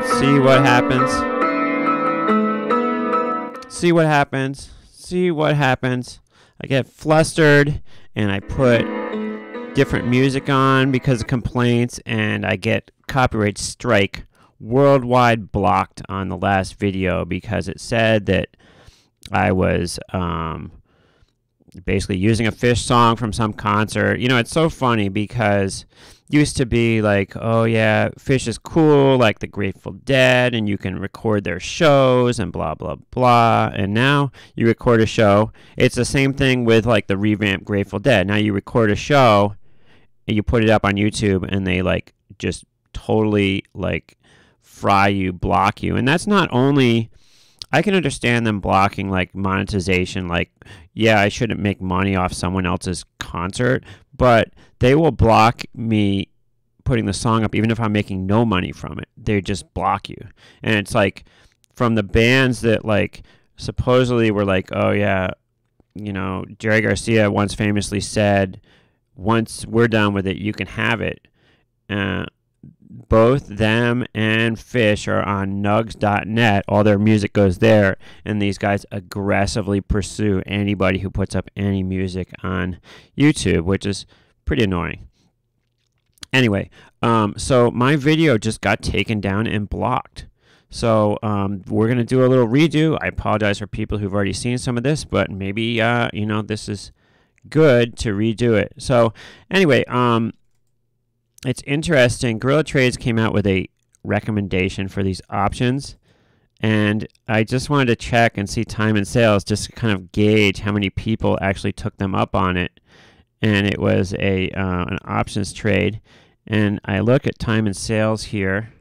see what happens. See what happens. See what happens. I get flustered and I put different music on because of complaints, and I get copyright strike worldwide blocked on the last video because it said that I was basically using a Fish song from some concert. You know, it's so funny because it used to be like, oh yeah, Fish is cool, like the Grateful Dead, and you can record their shows and blah blah blah. And now you record a show. It's the same thing with like the revamped Grateful Dead. Now you record a show and you put it up on YouTube, and they like just totally like fry you, block you. And that's not only, I can understand them blocking like monetization, like, yeah, I shouldn't make money off someone else's concert, but they will block me putting the song up even if I'm making no money from it. They just block you. And it's like from the bands that like supposedly were like, oh yeah, you know, Jerry Garcia once famously said, once we're done with it, you can have it. Both them and Fish are on nugs.net. All their music goes there, and these guys aggressively pursue anybody who puts up any music on YouTube, which is pretty annoying. Anyway, so my video just got taken down and blocked. So we're going to do a little redo. I apologize for people who've already seen some of this, but maybe, you know, this is good to redo it. So anyway, it's interesting. Gorilla Trades came out with a recommendation for these options, and I just wanted to check and see time and sales just to kind of gauge how many people actually took them up on it. And it was an options trade, and I look at time and sales here,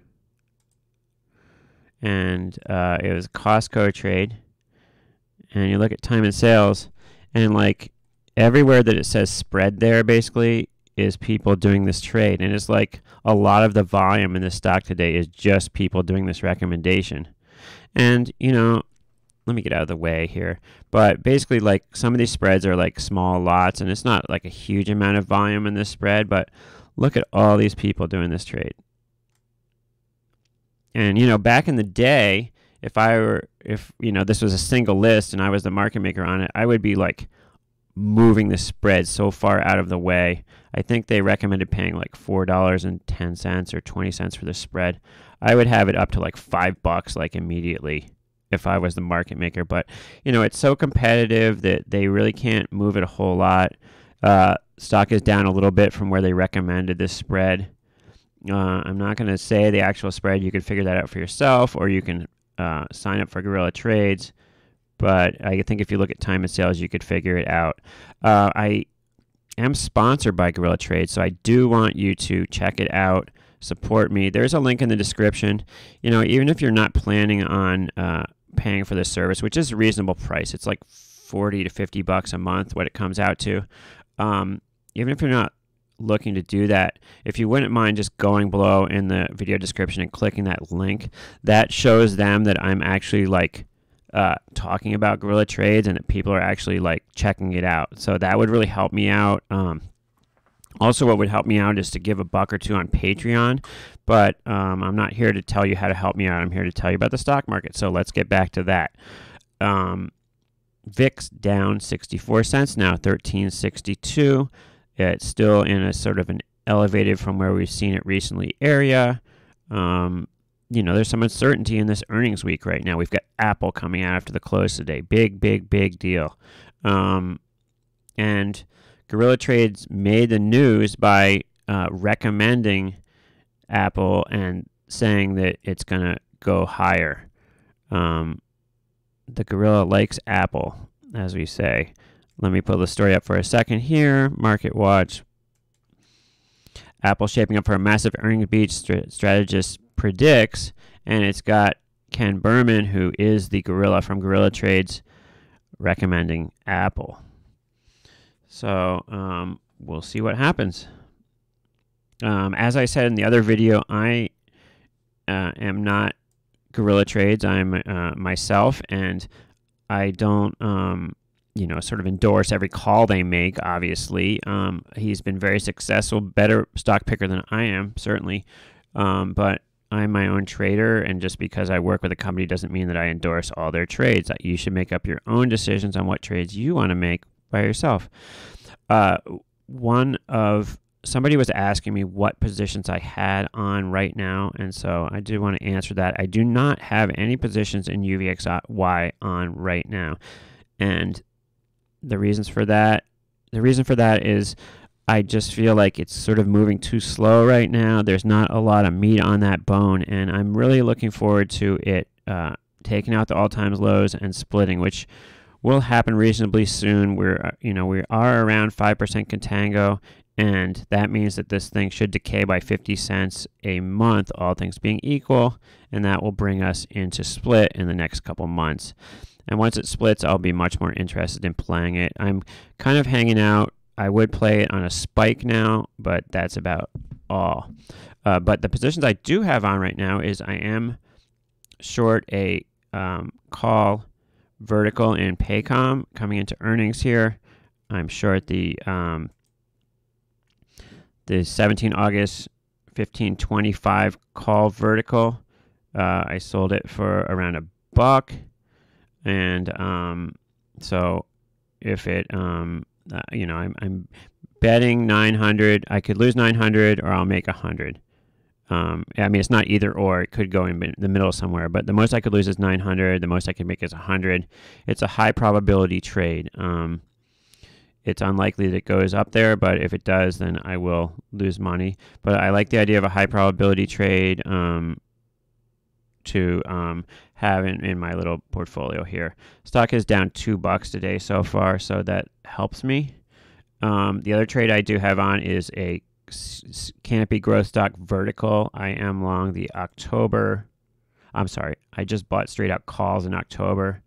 and it was a Costco trade, and you look at time and sales, and like everywhere that it says spread there basically is people doing this trade. And it's like a lot of the volume in this stock today is just people doing this recommendation. And, you know, let me get out of the way here. But basically, like, some of these spreads are like small lots, and it's not like a huge amount of volume in this spread, but look at all these people doing this trade. And, you know, back in the day, if you know, this was a single list and I was the market maker on it, I would be like moving the spread so far out of the way. I think they recommended paying like $4.10 or 20 cents for the spread. I would have it up to like $5 like immediately if I was the market maker. But, you know, it's so competitive that they really can't move it a whole lot. Stock is down a little bit from where they recommended this spread. I'm not going to say the actual spread. You can figure that out for yourself, or you can sign up for Gorilla Trades. But I think if you look at time and sales, you could figure it out. I am sponsored by Gorilla Trades, so I do want you to check it out, support me. There's a link in the description. You know, even if you're not planning on paying for this service, which is a reasonable price, it's like $40 to $50 a month what it comes out to. Even if you're not looking to do that, if you wouldn't mind just going below in the video description and clicking that link, that shows them that I'm actually like talking about Gorilla Trades and that people are actually like checking it out. So that would really help me out. Also, what would help me out is to give $1 or $2 on Patreon, but I'm not here to tell you how to help me out. I'm here to tell you about the stock market. So let's get back to that. VIX down 64 cents now, 1362. It's still in a sort of an elevated from where we've seen it recently area. You know, there's some uncertainty in this earnings week right now. We've got Apple coming out after the close today. Big deal. And Gorilla Trades made the news by recommending Apple and saying that it's going to go higher. The Gorilla likes Apple, as we say. Let me pull the story up for a second here. Market Watch. Apple shaping up for a massive earnings beat, strategist predicts, and it's got Ken Berman, who is the gorilla from Gorilla Trades, recommending Apple. So we'll see what happens. As I said in the other video, I am not Gorilla Trades. I'm myself, and I don't you know, sort of endorse every call they make, obviously. He's been very successful, better stock picker than I am, certainly. But I'm my own trader, and just because I work with a company doesn't mean that I endorse all their trades. You should make up your own decisions on what trades you want to make by yourself. Somebody was asking me what positions I had on right now, and so I do want to answer that. I do not have any positions in UVXY on right now, and the reason for that is I just feel like it's sort of moving too slow right now. There's not a lot of meat on that bone, and I'm really looking forward to it taking out the all-time lows and splitting, which will happen reasonably soon. We are around 5% contango, and that means that this thing should decay by 50 cents a month, all things being equal, and that will bring us into split in the next couple months. And once it splits, I'll be much more interested in playing it. I'm kind of hanging out. I would play it on a spike now, but that's about all. But the positions I do have on right now is I am short a call vertical in Paycom coming into earnings here. I'm short the 17 August 1525 call vertical. I sold it for around $1, and so if it I'm betting 900. I could lose 900 or I'll make 100. I mean, it's not either or. It could go in the middle somewhere, but the most I could lose is 900. The most I could make is 100. It's a high probability trade. It's unlikely that it goes up there, but if it does, then I will lose money. But I like the idea of a high probability trade to have in my little portfolio here. Stock is down $2 today so far, so that helps me. The other trade I do have on is a Canopy Growth Stock Vertical. I am long the October. I'm sorry, I just bought straight out calls in October.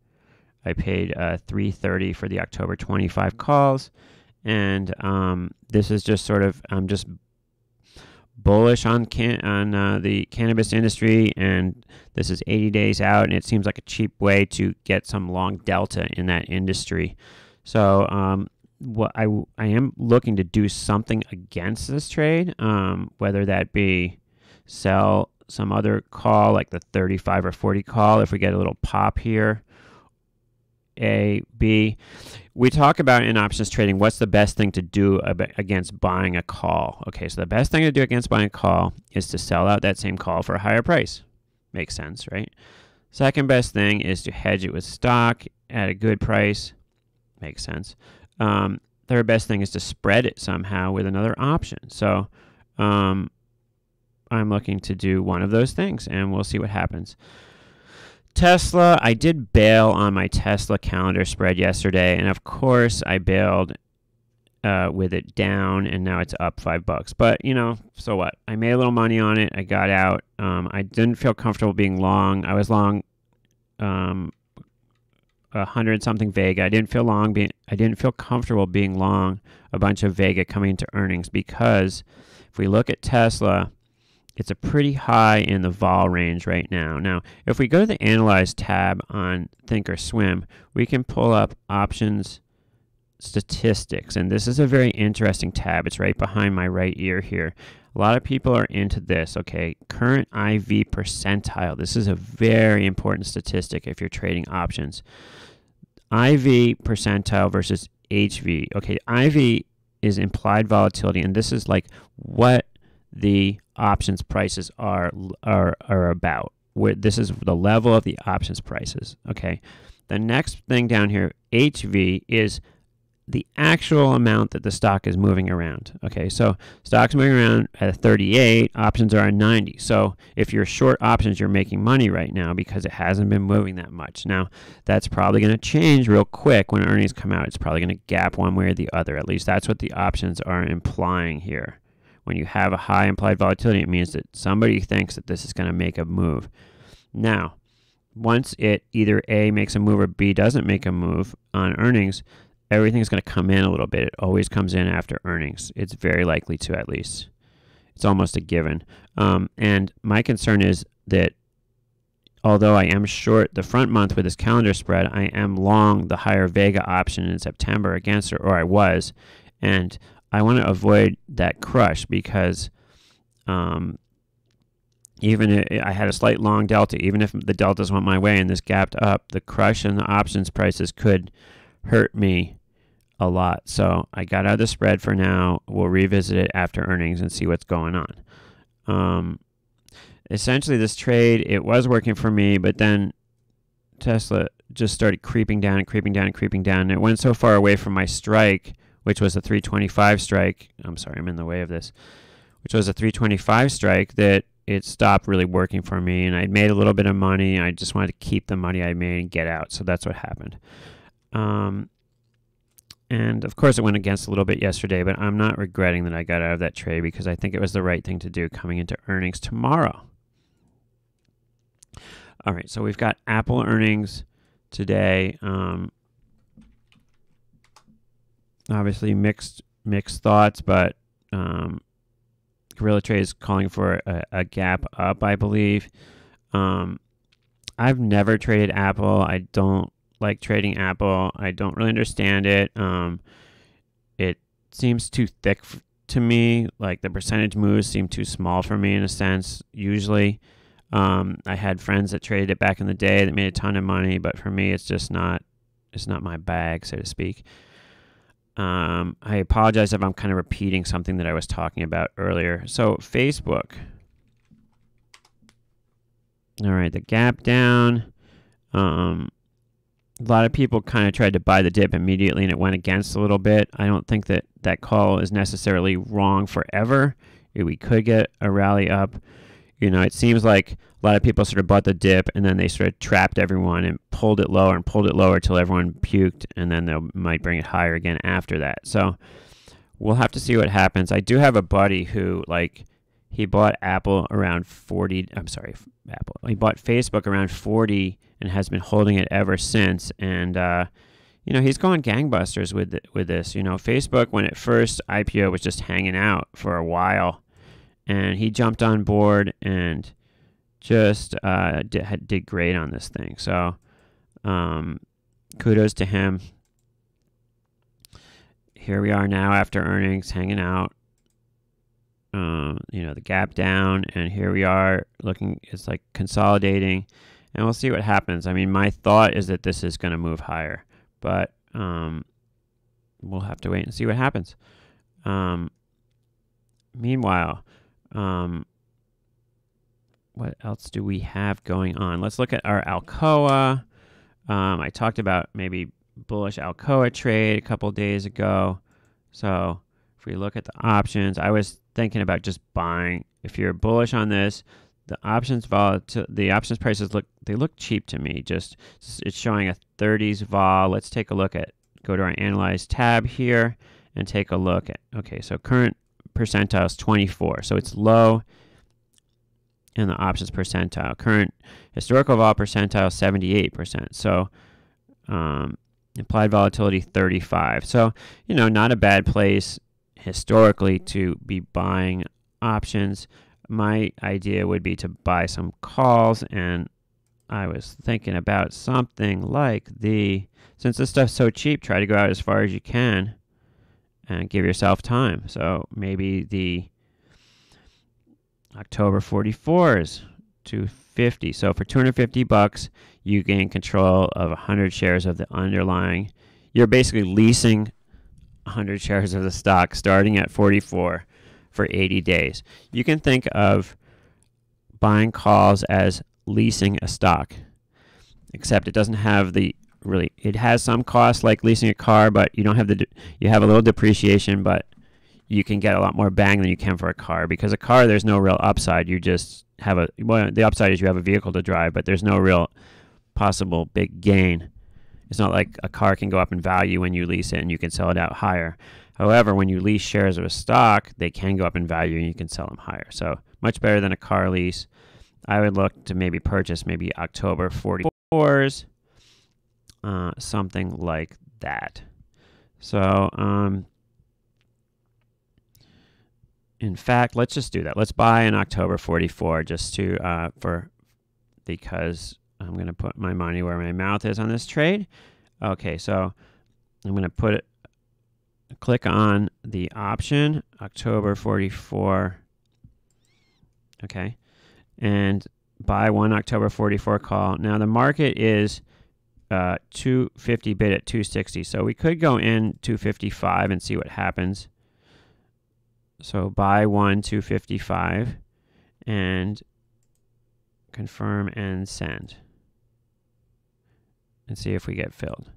I paid $3.30 for the October 25 calls, and this is just sort of I'm just bullish on the cannabis industry, and this is 80 days out, and it seems like a cheap way to get some long delta in that industry. So what I am looking to do something against this trade, whether that be sell some other call like the 35 or 40 call if we get a little pop here. A, B, we talk about in options trading what's the best thing to do against buying a call. Okay, so the best thing to do against buying a call is to sell out that same call for a higher price. Makes sense, right? Second best thing is to hedge it with stock at a good price. Makes sense. Third best thing is to spread it somehow with another option. So I'm looking to do one of those things, and we'll see what happens. Tesla, I did bail on my Tesla calendar spread yesterday, and of course I bailed with it down, and now it's up $5. But so what? I made a little money on it. I got out. I didn't feel comfortable being long. I was long 100 something Vega. I didn't feel comfortable being long a bunch of Vega coming into earnings, because if we look at Tesla, it's a pretty high in the vol range right now. Now, if we go to the Analyze tab on Thinkorswim, we can pull up options statistics, and this is a very interesting tab. It's right behind my right ear here. A lot of people are into this. Okay, current IV percentile. This is a very important statistic if you're trading options. IV percentile versus HV. Okay, IV is implied volatility, and this is like what the options prices are about. This is the level of the options prices. Okay, the next thing down here, HV, is the actual amount that the stock is moving around. Okay, so stock's moving around at 38, options are at 90. So if you're short options, you're making money right now because it hasn't been moving that much. Now, that's probably going to change real quick when earnings come out. It's probably going to gap one way or the other. At least that's what the options are implying here. When you have a high implied volatility, it means that somebody thinks that this is going to make a move. Now, once it either A, makes a move, or B, doesn't make a move on earnings, everything's going to come in a little bit. It always comes in after earnings. It's very likely to, at least. It's almost a given. And my concern is that although I am short the front month with this calendar spread, I am long the higher Vega option in September against it, or I was. And I want to avoid that crush because, even I had a slight long delta, even if the deltas went my way and this gapped up, the crush in the options prices could hurt me a lot. So I got out of the spread for now. We'll revisit it after earnings and see what's going on. Essentially, this trade, it was working for me, but then Tesla just started creeping down and creeping down and creeping down. It went so far away from my strike, which was a 325 strike. I'm sorry, I'm in the way of this. Which was a 325 strike, that it stopped really working for me, and I'd made a little bit of money. I just wanted to keep the money I made and get out, so that's what happened. And of course, it went against a little bit yesterday, but I'm not regretting that I got out of that trade because I think it was the right thing to do coming into earnings tomorrow. All right, so we've got Apple earnings today. Obviously, mixed thoughts, but Gorilla Trade is calling for a gap up, I believe. I've never traded Apple. I don't like trading Apple. I don't really understand it. It seems too thick to me. Like the percentage moves seem too small for me in a sense, usually. I had friends that traded it back in the day that made a ton of money, but for me, it's just not my bag, so to speak. I apologize if I'm kind of repeating something that I was talking about earlier. So Facebook. All right, the gap down. A lot of people kind of tried to buy the dip immediately, and it went against a little bit. I don't think that that call is necessarily wrong forever. We could get a rally up. You know, it seems like a lot of people sort of bought the dip, and then they sort of trapped everyone and pulled it lower till everyone puked, and then they might bring it higher again after that. So we'll have to see what happens. I do have a buddy who, like, he bought Apple around 40. I'm sorry, Apple. He bought Facebook around 40 and has been holding it ever since. And you know, he's going gangbusters with this. You know, Facebook, when it first IPO, was just hanging out for a while, and he jumped on board and just did great on this thing. So kudos to him. Here we are now after earnings, hanging out. You know, the gap down, and here we are looking, it's like consolidating, and we'll see what happens. I mean, my thought is that this is going to move higher, but we'll have to wait and see what happens. Meanwhile, what else do we have going on? Let's look at our Alcoa. I talked about maybe bullish Alcoa trade a couple days ago. So if we look at the options, I was thinking about just buying. If you're bullish on this, the options prices look cheap to me. Just it's showing a 30s vol. Let's take a look at, go to our analyze tab here and take a look at, okay, so current percentile is 24, so it's low in the options percentile. Current historical vol percentile 78%, so implied volatility 35. So, you know, not a bad place historically to be buying options. My idea would be to buy some calls, and I was thinking about something like since this stuff's so cheap, try to go out as far as you can and give yourself time. So maybe the October 44s, 250. So for $250, you gain control of 100 shares of the underlying. You're basically leasing 100 shares of the stock starting at 44 for 80 days. You can think of buying calls as leasing a stock, except it doesn't have it has some costs like leasing a car, but you don't have you have a little depreciation, but you can get a lot more bang than you can for a car, because a car, there's no real upside. You just have the upside is you have a vehicle to drive, but there's no real possible big gain. It's not like a car can go up in value when you lease it and you can sell it out higher. However, when you lease shares of a stock, they can go up in value and you can sell them higher. So much better than a car lease. I would look to maybe purchase maybe October 44s, something like that. So in fact, let's just do that. Let's buy an October 44 just to because I'm going to put my money where my mouth is on this trade. Okay, so I'm going to click on the option, October 44. Okay, and buy 1 October 44 call. Now the market is 250 bid at 260, so we could go in 255 and see what happens. So buy 1 255 and confirm and send and see if we get filled.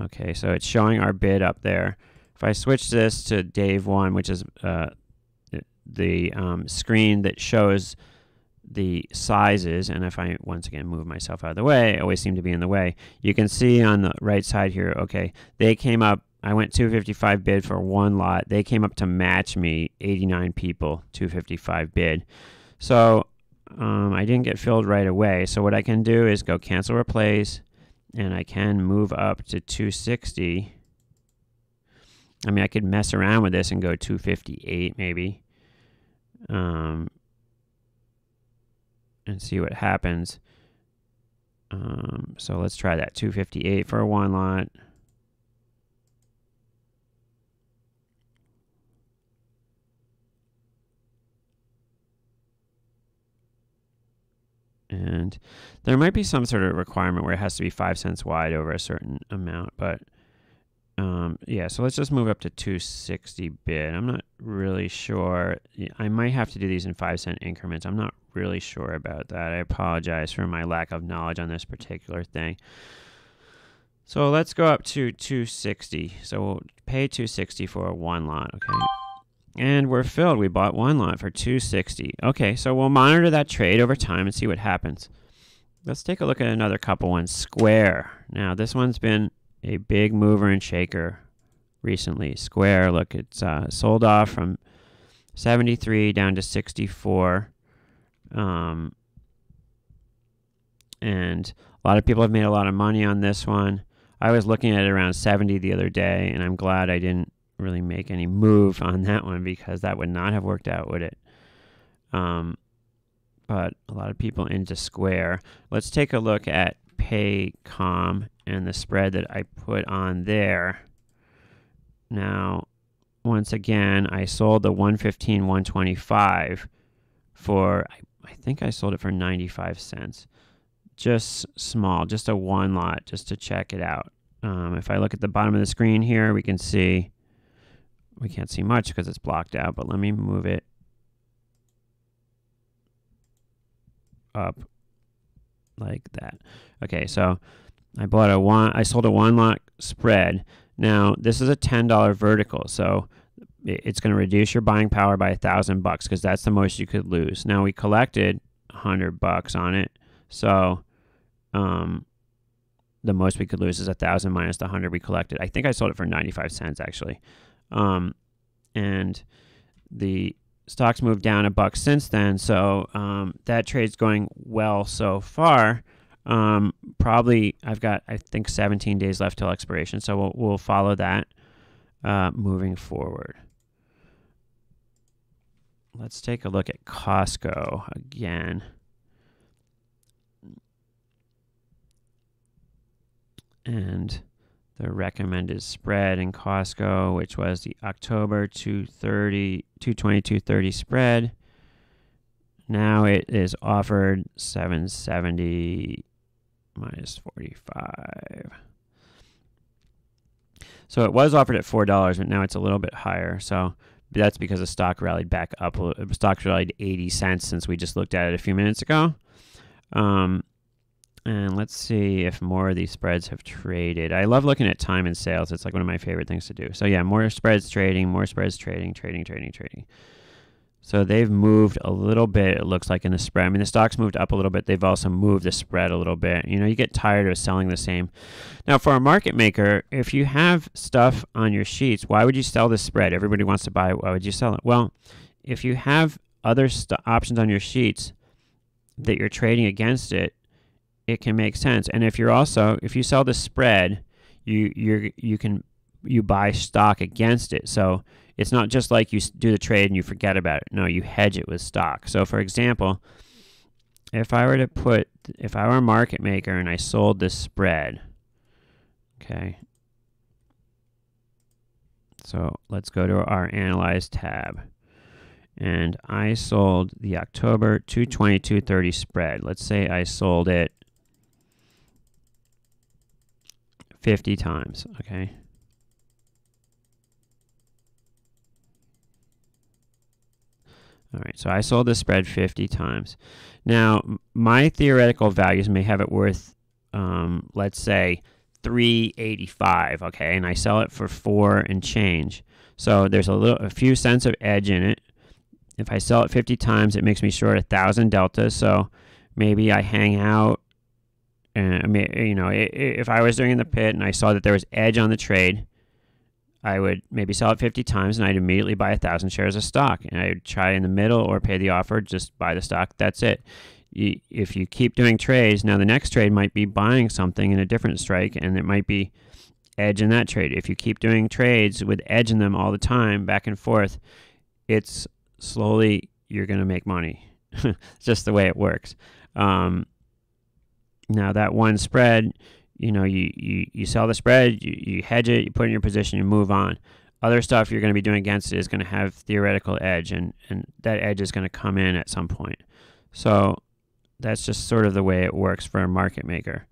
Okay, so it's showing our bid up there. If I switch this to Dave 1, which is the screen that shows the sizes, and if I once again move myself out of the way, I always seem to be in the way, you can see on the right side here, okay, they came up, I went 255 bid for one lot, they came up to match me, 89 people, 255 bid. So I didn't get filled right away, so what I can do is go cancel replace, and I can move up to 260. I mean, I could mess around with this and go 258 maybe. And see what happens. So let's try that 258 for one lot. And there might be some sort of requirement where it has to be 5 cents wide over a certain amount, but yeah, so let's just move up to 260 bid. I'm not really sure. I might have to do these in 5 cent increments. I'm not really sure about that. I apologize for my lack of knowledge on this particular thing. So let's go up to 260. So we'll pay 260 for one lot, okay? And we're filled. We bought one lot for 260. Okay, so we'll monitor that trade over time and see what happens. Let's take a look at another couple ones. Square. Now, this one's been a big mover and shaker recently. Square, look, it's sold off from 73 down to 64. And a lot of people have made a lot of money on this one. I was looking at it around 70 the other day, and I'm glad I didn't really make any move on that one because that would not have worked out, would it? But a lot of people into Square. Let's take a look at Paycom and the spread that I put on there. Now, once again, I sold the 115, 125 for, I think I sold it for 95 cents. Just small, just a one lot, just to check it out. If I look at the bottom of the screen here, we can see, we can't see much because it's blocked out, but let me move it up like that. Okay, so I sold a one lot spread. Now, this is a $10 vertical, so it's going to reduce your buying power by $1,000 because that's the most you could lose. Now, we collected $100 on it, so the most we could lose is 1,000 minus the 100 we collected. I think I sold it for 95 cents actually, and the stock's moved down $1 since then, so that trade's going well so far. Probably I've got, I think, 17 days left till expiration, so we'll follow that moving forward. Let's take a look at Costco again. And the recommended spread in Costco, which was the October 220-222.30 spread. Now it is offered 770 minus 45. So it was offered at $4, but now it's a little bit higher. So that's because the stock rallied back up. The stock rallied 80 cents since we just looked at it a few minutes ago. And let's see if more of these spreads have traded. I love looking at time and sales. It's like one of my favorite things to do. So yeah, more spreads trading, more spreads trading. So they've moved a little bit, it looks like, in the spread. I mean, the stock's moved up a little bit. They've also moved the spread a little bit. You know, you get tired of selling the same. Now, for a market maker, if you have stuff on your sheets, why would you sell the spread? Everybody wants to buy it. Why would you sell it? Well, if you have other options on your sheets that you're trading against it, it can make sense. And if you sell the spread, you buy stock against it. So it's not just like you do the trade and you forget about it. No, you hedge it with stock. So for example, if I were a market maker and I sold this spread, okay. So let's go to our Analyze tab. and I sold the October 222.30 spread. Let's say I sold it 50 times, okay? All right, so I sold the spread 50 times. Now, my theoretical values may have it worth, let's say, $3.85, okay? And I sell it for 4 and change. So there's a few cents of edge in it. If I sell it 50 times, it makes me short 1,000 deltas. So maybe I hang out. And you know, if I was doing the pit and I saw that there was edge on the trade, I would maybe sell it 50 times, and I'd immediately buy 1,000 shares of stock. And I would try in the middle or pay the offer, just buy the stock. That's it. If you keep doing trades, now the next trade might be buying something in a different strike, and it might be edge in that trade. If you keep doing trades with edge in them all the time, back and forth, it's slowly you're going to make money. It's just the way it works. Now that one spread, you know, you sell the spread, you hedge it, you put it in your position, you move on. Other stuff you're going to be doing against it is going to have theoretical edge, and that edge is going to come in at some point. So that's just sort of the way it works for a market maker.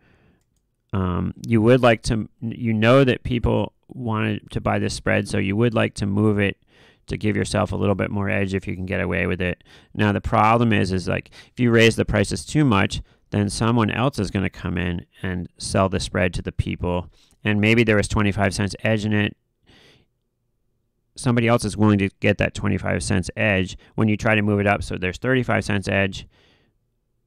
You would like to, you know that people wanted to buy this spread, so you would like to move it to give yourself a little bit more edge if you can get away with it. Now the problem is like if you raise the prices too much, then someone else is going to come in and sell the spread to the people, and maybe there was 25 cents edge in it. Somebody else is willing to get that 25 cents edge. When you try to move it up so there's 35 cents edge,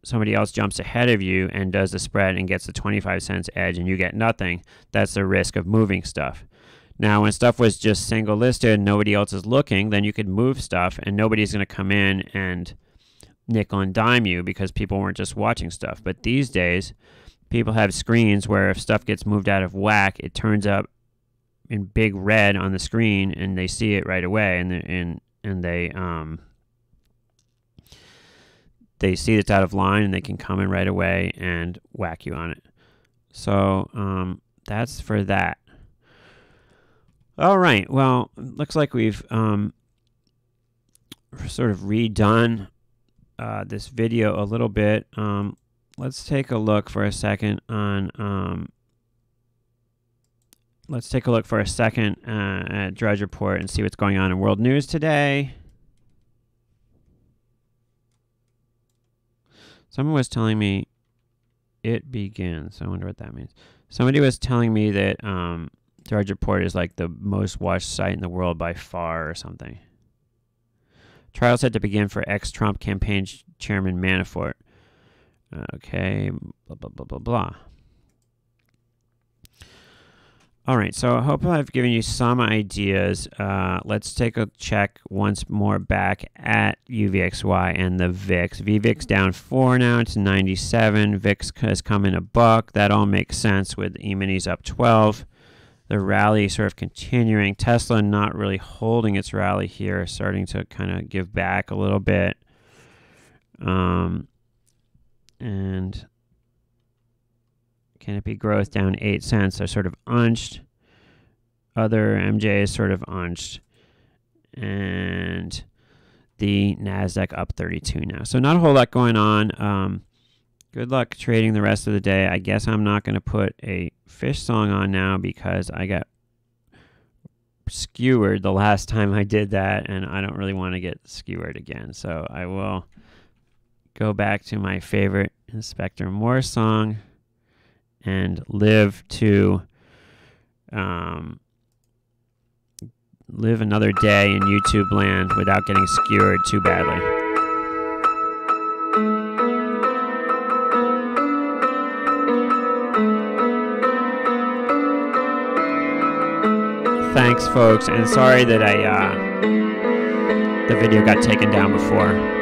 somebody else jumps ahead of you and does the spread and gets the 25 cents edge, and you get nothing. That's the risk of moving stuff. Now, when stuff was just single listed and nobody else is looking, then you could move stuff and nobody's going to come in and nickel and dime you because people weren't just watching stuff. But these days, people have screens where if stuff gets moved out of whack, it turns up in big red on the screen and they see it right away, and they see it's out of line and they can come in right away and whack you on it. So that's for that. All right, well, looks like we've sort of redone this video a little bit. Let's take a look for a second on at Drudge Report and see what's going on in world news today. Someone was telling me it begins. I wonder what that means. Somebody was telling me that Drudge Report is like the most watched site in the world by far or something. Trial set to begin for ex-Trump campaign chairman Manafort. Okay, blah, blah, blah, blah, blah. All right, so I hope I've given you some ideas. Let's take a check once more back at UVXY and the VIX. VVIX down 4 now to 97. VIX has come in $1. That all makes sense with E-minis up 12. The rally sort of continuing. Tesla not really holding its rally here, starting to kind of give back a little bit. And Canopy Growth down 8 cents. They're sort of unched. Other MJ is sort of unched. And the NASDAQ up 32 now. So not a whole lot going on. Good luck trading the rest of the day. I guess I'm not going to put a fish song on now because I got skewered the last time I did that, and I don't really want to get skewered again. So I will go back to my favorite Inspector Morse song and live another day in YouTube land without getting skewered too badly. Thanks, folks, and sorry that the video got taken down before.